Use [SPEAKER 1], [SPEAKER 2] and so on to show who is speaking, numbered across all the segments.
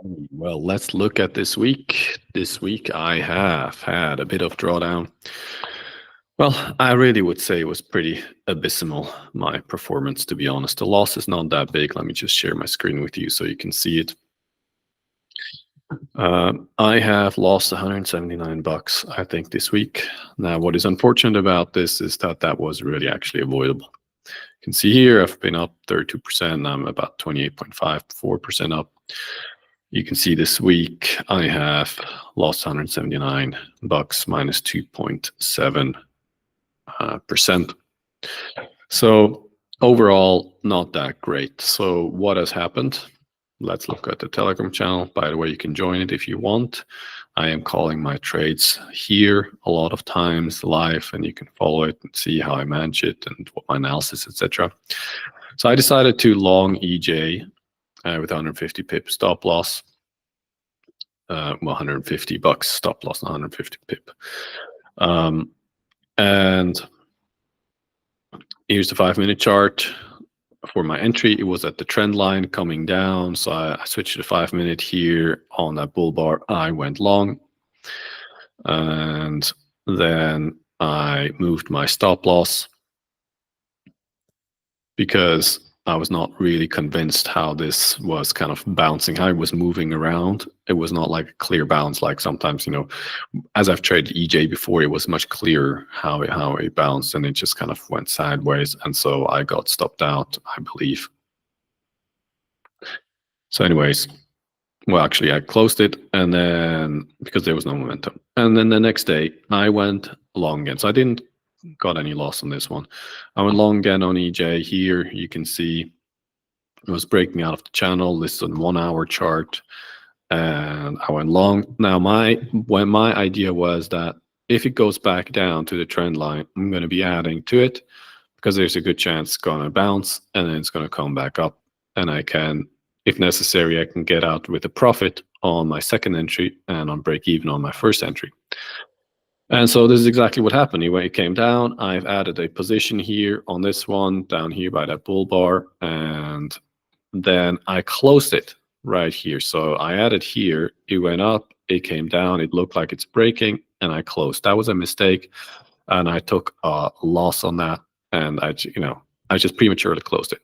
[SPEAKER 1] Well, let's look at this week. This week I have had a bit of drawdown. Well, I really would say it was pretty abysmal, my performance, to be honest. The loss is not that big. Let me just share my screen with you so you can see it. I have lost 179 bucks, I think, this week. Now, what is unfortunate about this is that that was really actually avoidable. You can see here I've been up 32%. I'm about 28.54% up. You can see this week I have lost 179 bucks minus 2.7%. So overall, not that great. So what has happened? Let's look at the Telegram channel. By the way, you can join it if you want. I am calling my trades here a lot of times live, and you can follow it and see how I manage it and what my analysis, etc. So I decided to long EJ with 150 pip stop loss. Well, 150 bucks stop loss, 150 pip. And here's the 5-minute chart. For my entry, it was at the trend line coming down. So I switched to the 5-minute here on that bull bar. I went long. And then I moved my stop loss because I was not really convinced how this was kind of bouncing, how it was moving around. It was not like a clear bounce, like sometimes, you know, as I've traded EJ before, it was much clearer how it bounced, and it just kind of went sideways. And so I got stopped out, I believe. So anyways, well, actually I closed it, and then because there was no momentum. And then the next day I went long again. So I didn't got any loss on this one. I went long again on EJ. Here you can see it was breaking out of the channel. This is on 1-hour chart, and I went long. Now my idea was that if it goes back down to the trend line, I'm going to be adding to it because there's a good chance it's going to bounce and then it's going to come back up, and I can, if necessary, I can get out with a profit on my second entry and on break even on my first entry. And so this is exactly what happened. When it came down, I've added a position here on this one down here by that bull bar, and then I closed it right here. So I added here, it went up, it came down, it looked like it's breaking, and I closed. That was a mistake, and I took a loss on that, and I just prematurely closed it.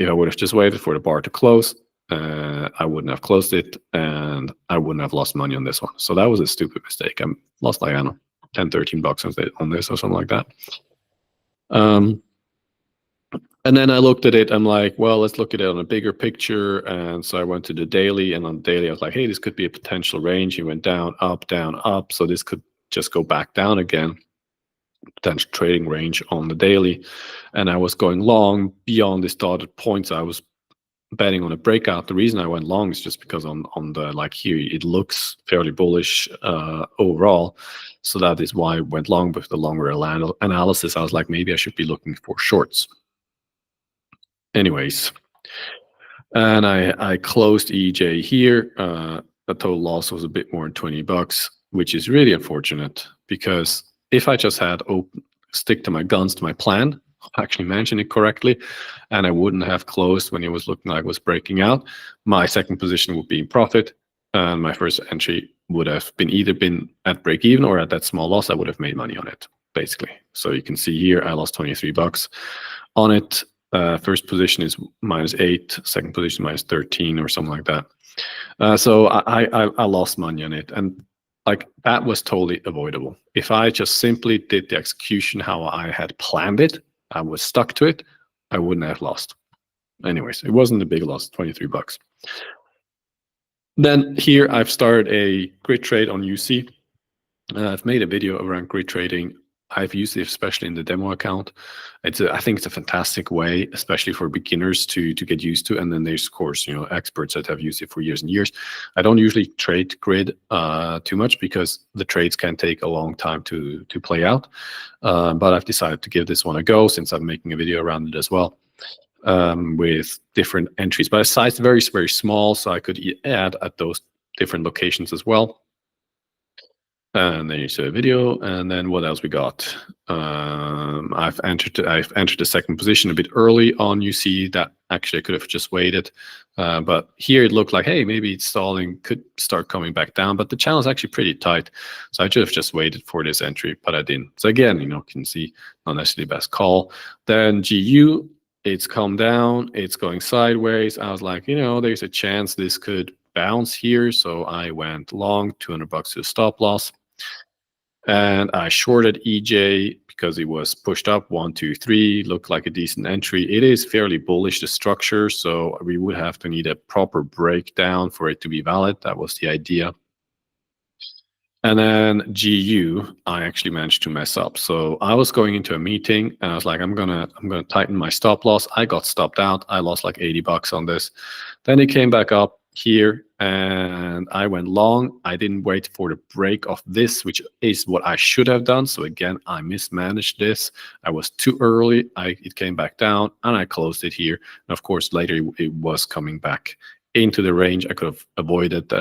[SPEAKER 1] If I would have just waited for the bar to close, I wouldn't have closed it, and I wouldn't have lost money on this one. So that was a stupid mistake. I lost like, I don't know, 10, 13 bucks on this or something like that. And then I looked at it, I'm like, well, let's look at it on a bigger picture. And so I went to the daily, and on the daily, I was like, hey, this could be a potential range. It went down, up. So this could just go back down again, potential trading range on the daily. And I was going long beyond this dotted points. I was betting on a breakout. The reason I went long is just because on the, like here, it looks fairly bullish overall. So that is why I went long. With the longer analysis, I was like, maybe I should be looking for shorts. Anyways, and I closed EJ here. The total loss was a bit more than 20 bucks, which is really unfortunate, because if I just had stick to my guns, to my plan, actually mention it correctly, and I wouldn't have closed when it was looking like it was breaking out, my second position would be in profit, and my first entry would have been either at break even or at that small loss. I would have made money on it, basically. So you can see here I lost 23 bucks on it. First position is -8, second position -13 or something like that. So I lost money on it, and like that was totally avoidable. If I just simply did the execution how I had planned it, I was stuck to it, I wouldn't have lost. Anyways, it wasn't a big loss, 23 bucks. Then here I've started a grid trade on UC. I've made a video around grid trading. I've used it especially in the demo account. I think it's a fantastic way, especially for beginners to get used to. And then there's, of course, experts that have used it for years and years. I don't usually trade grid too much because the trades can take a long time to play out. But I've decided to give this one a go since I'm making a video around it as well, with different entries. But the size is very, very small, so I could add at those different locations as well. And then you see a video, and then what else we got? I've entered the second position a bit early on. You see that actually I could have just waited, but here it looked like, hey, maybe it's stalling, could start coming back down, but the channel is actually pretty tight, so I should have just waited for this entry, but I didn't. So again, you can see not necessarily the best call. Then GU, it's come down, it's going sideways. I was like, there's a chance this could bounce here, so I went long, $200 to the stop loss. And I shorted EJ because it was pushed up 1, 2, 3, looked like a decent entry. It is fairly bullish, the structure, so we would have to need a proper breakdown for it to be valid. That was the idea. And then GU, I actually managed to mess up. So I was going into a meeting and I was like, I'm gonna tighten my stop loss. I got stopped out. I lost like $80 on this. Then it came back up here and I went long. I didn't wait for the break of this, which is what I should have done. So again, I mismanaged this. I was too early. It came back down and I closed it here. And of course, later it was coming back into the range. I could have avoided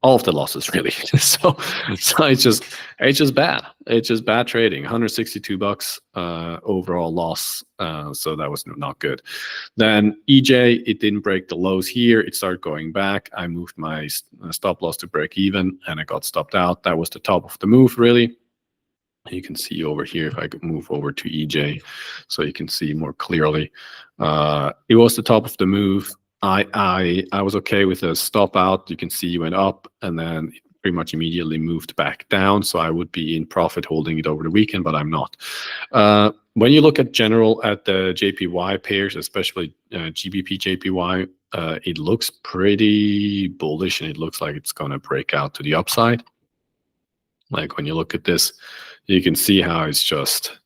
[SPEAKER 1] all of the losses, really. so it's just bad. It's just bad trading. $162 overall loss. So that was not good. Then EJ, it didn't break the lows here. It started going back. I moved my stop loss to break even, and I got stopped out. That was the top of the move, really. You can see over here, if I could move over to EJ, so you can see more clearly. It was the top of the move. I was okay with a stop out. You can see it went up and then it pretty much immediately moved back down. So I would be in profit holding it over the weekend, but I'm not. When you look at the JPY pairs, especially GBP JPY, it looks pretty bullish and it looks like it's going to break out to the upside. Like when you look at this, you can see how it's just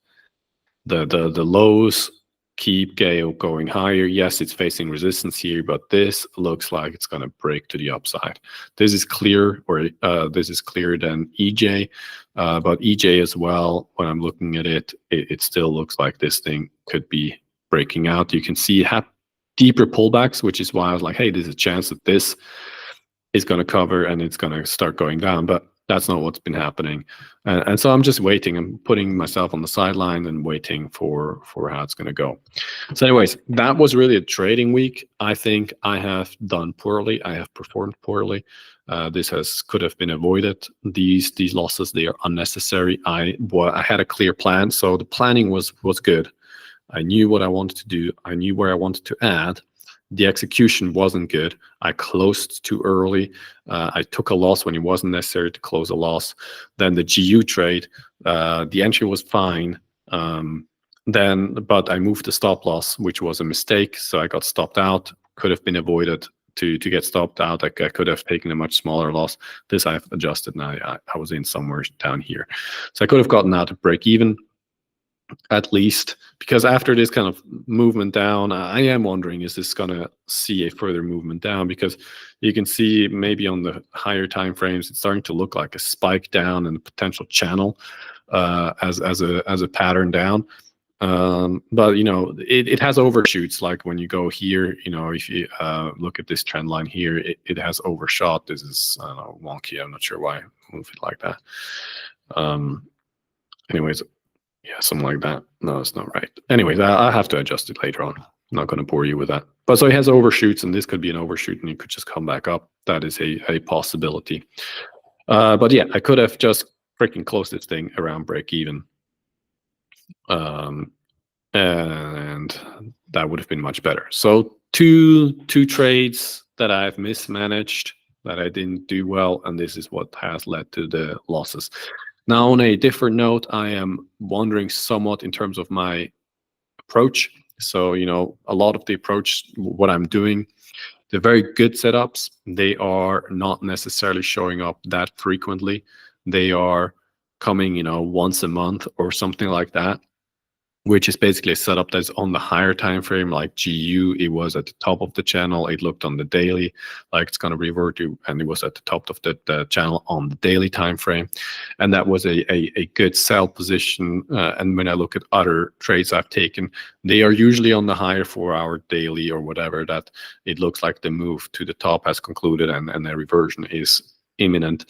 [SPEAKER 1] the lows keep going higher. Yes, it's facing resistance here, but this looks like it's going to break to the upside. This is clear, or this is clearer than EJ, but EJ as well, when I'm looking at it, it still looks like this thing could be breaking out. You can see it have deeper pullbacks, which is why I was like, hey, there's a chance that this is going to cover and it's going to start going down, but that's not what's been happening. And so I'm just waiting. I'm putting myself on the sideline and waiting for how it's going to go. So anyways, that was really a trading week. I think I have done poorly. I have performed poorly. This could have been avoided. These losses, they are unnecessary. I had a clear plan. So the planning was good. I knew what I wanted to do. I knew where I wanted to add. The execution wasn't good. I closed too early. I took a loss when it wasn't necessary to close a loss. Then the GU trade, the entry was fine. But I moved the stop loss, which was a mistake. So I got stopped out. Could have been avoided. To get stopped out, I could have taken a much smaller loss. This I've adjusted now. I was in somewhere down here. So I could have gotten out to break even, at least, because after this kind of movement down, I am wondering, is this going to see a further movement down? Because you can see maybe on the higher time frames, it's starting to look like a spike down and a potential channel as a pattern down. But it has overshoots. Like when you go here, if you look at this trend line here, it has overshot. This is, I don't know, wonky. I'm not sure why I move it like that. Anyways, yeah, something like that. No, it's not right. Anyways, I'll have to adjust it later on. I'm not going to bore you with that. But so it has overshoots, and this could be an overshoot, and it could just come back up. That is a possibility. But yeah, I could have just freaking closed this thing around break even. And that would have been much better. So two trades that I've mismanaged, that I didn't do well, and this is what has led to the losses. Now, on a different note, I am wondering somewhat in terms of my approach. So, a lot of the approach, what I'm doing, the very good setups, they are not necessarily showing up that frequently. They are coming, once a month or something like that, which is basically a setup that's on the higher time frame. Like GU, it was at the top of the channel. It looked on the daily like it's going to revert to, and it was at the top of the channel on the daily time frame, and that was a good sell position. And when I look at other trades I've taken, they are usually on the higher 4-hour daily or whatever, that it looks like the move to the top has concluded and the reversion is imminent.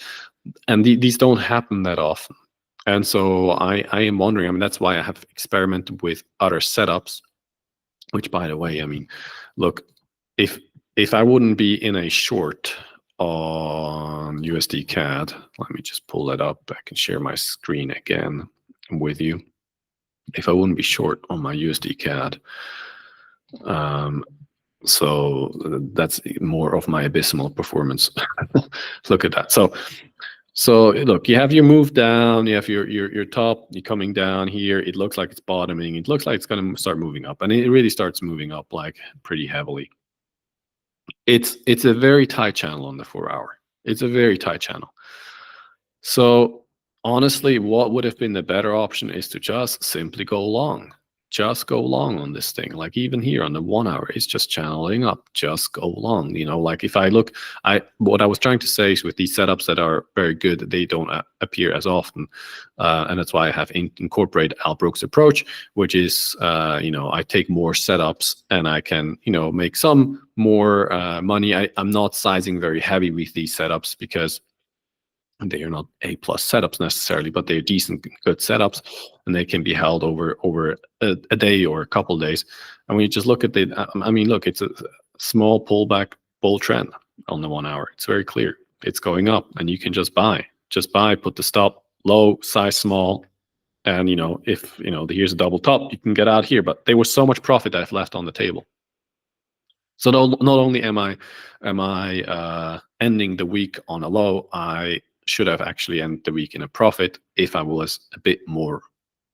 [SPEAKER 1] and these don't happen that often. And so I am wondering, I mean, that's why I have experimented with other setups, which, by the way, I mean, look, if I wouldn't be in a short on USD CAD, let me just pull that up. I can share my screen again with you. If I wouldn't be short on my USD CAD, so that's more of my abysmal performance. Look at that. So look, you have your move down, you have your top, you're coming down here. It looks like it's bottoming. It looks like it's going to start moving up, and it really starts moving up like pretty heavily. It's a very tight channel on the 4-hour. It's a very tight channel. So honestly, what would have been the better option is to just simply go long. Just go long on this thing. Like even here on the 1-hour, it's just channeling up. Just go long. You know, like if I look, what I was trying to say is with these setups that are very good, they don't appear as often, and that's why I have incorporated Al Brooks' approach, which is, you know, I take more setups and I can, you know, make some more money. I'm not sizing very heavy with these setups because they are not A+ setups necessarily, but they're decent, good setups, and they can be held over a day or a couple days. And when you just look at the, I mean, look, it's a small pullback bull trend on the 1-hour. It's very clear. It's going up, and you can just buy, put the stop low, size small, and you know, if you know here's a double top, you can get out here. But there was so much profit I've left on the table. So not only am I ending the week on a low, I should have actually ended the week in a profit if I was a bit more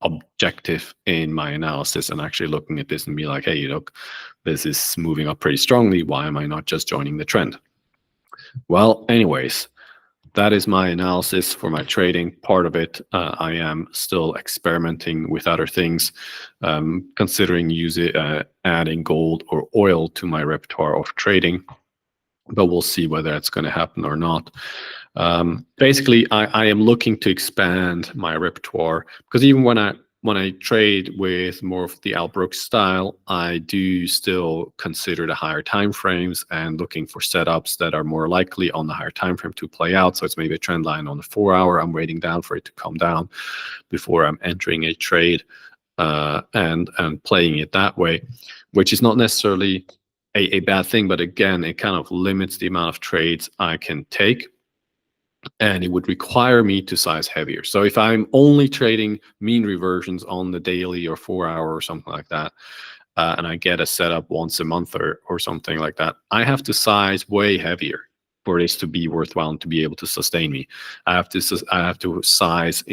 [SPEAKER 1] objective in my analysis and actually looking at this and be like, hey, look, this is moving up pretty strongly. Why am I not just joining the trend? Well, anyways, that is my analysis for my trading. Part of it, I am still experimenting with other things, considering adding gold or oil to my repertoire of trading, but we'll see whether that's going to happen or not. Basically, I am looking to expand my repertoire because even when I trade with more of the Al Brooks style, I do still consider the higher time frames and looking for setups that are more likely on the higher time frame to play out. So it's maybe a trend line on the 4-hour. I'm waiting down for it to come down before I'm entering a trade and playing it that way, which is not necessarily a bad thing, but again, it kind of limits the amount of trades I can take, and it would require me to size heavier. So if I'm only trading mean reversions on the daily or 4-hour or something like that, and I get a setup once a month or something like that, I have to size way heavier for this to be worthwhile and to be able to sustain me. I have to size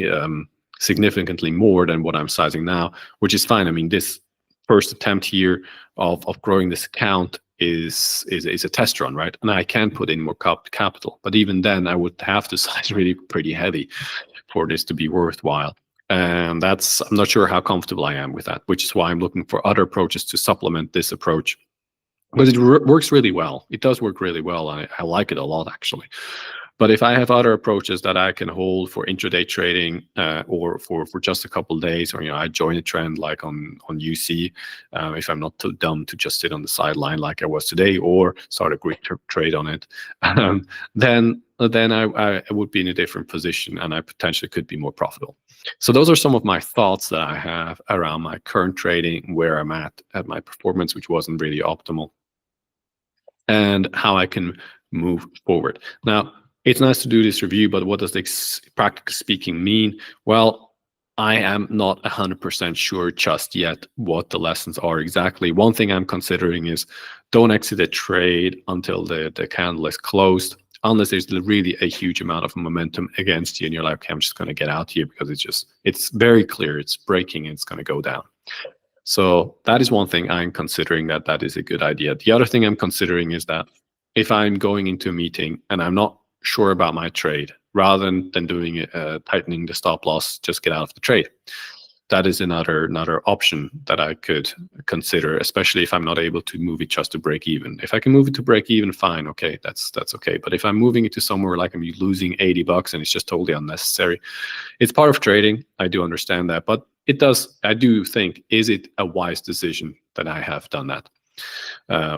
[SPEAKER 1] significantly more than what I'm sizing now, which is fine. I mean, this first attempt here of growing this account is a test run, right? And I can put in more capital, but even then I would have to size really pretty heavy for this to be worthwhile. And I'm not sure how comfortable I am with that, which is why I'm looking for other approaches to supplement this approach. But it works really well. It does work really well. I like it a lot, actually. But if I have other approaches that I can hold for intraday trading or for just a couple of days, or I join a trend like on UC, if I'm not too dumb to just sit on the sideline like I was today, or start a quick trade on it, then I would be in a different position and I potentially could be more profitable. So those are some of my thoughts that I have around my current trading, where I'm at my performance, which wasn't really optimal, and how I can move forward. Now, it's nice to do this review, but what does this practically speaking mean? Well, I am not 100% sure just yet what the lessons are exactly. One thing I'm considering is don't exit a trade until the candle is closed, unless there's really a huge amount of momentum against you and you're like, okay, I'm just going to get out here because it's very clear it's breaking and it's going to go down. So that is one thing I'm considering, that is a good idea. The other thing I'm considering is that if I'm going into a meeting and I'm not sure about my trade, rather than doing tightening the stop loss, just get out of the trade. That is another option that I could consider, especially if I'm not able to move it just to break even. If I can move it to break even, fine, okay, that's okay. But if I'm moving it to somewhere like I'm losing $80 and it's just totally unnecessary, it's part of trading. I do understand that, but I do think, is it a wise decision that I have done that?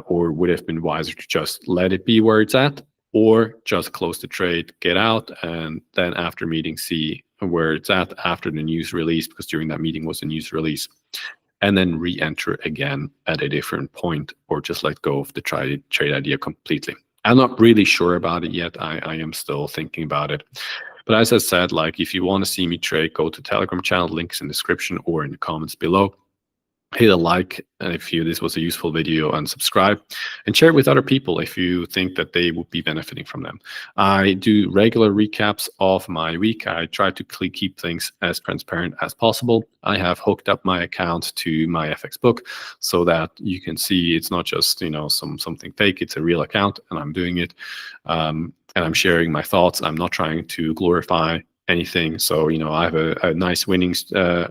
[SPEAKER 1] Or would it have been wiser to just let it be where it's at or just close the trade, get out, and then after meeting see where it's at after the news release, because during that meeting was a news release, and then re-enter again at a different point, or just let go of the trade idea completely. I'm not really sure about it yet. I am still thinking about it. But as I said, like, if you want to see me trade, go to Telegram channel, links in the description or in the comments below. Hit a like if this was a useful video, and subscribe, and share it with other people if you think that they would be benefiting from them. I do regular recaps of my week. I try to keep things as transparent as possible. I have hooked up my account to my FX book so that you can see it's not just, you know, something fake. It's a real account, and I'm doing it, and I'm sharing my thoughts. I'm not trying to glorify anything. So, you know, I have a nice winning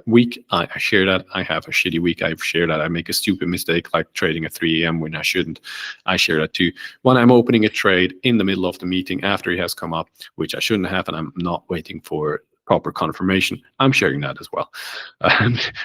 [SPEAKER 1] week. I share that. I have a shitty week. I share that. I make a stupid mistake like trading at 3 a.m. when I shouldn't. I share that too. When I'm opening a trade in the middle of the meeting after it has come up, which I shouldn't have, and I'm not waiting for proper confirmation, I'm sharing that as well,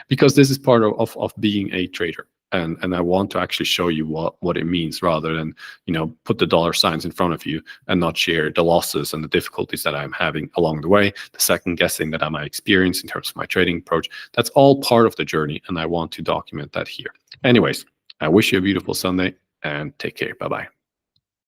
[SPEAKER 1] because this is part of being a trader. And I want to actually show you what it means, rather than, you know, put the dollar signs in front of you and not share the losses and the difficulties that I'm having along the way, the second guessing that I might experience in terms of my trading approach. That's all part of the journey, and I want to document that here. Anyways, I wish you a beautiful Sunday, and take care. Bye-bye.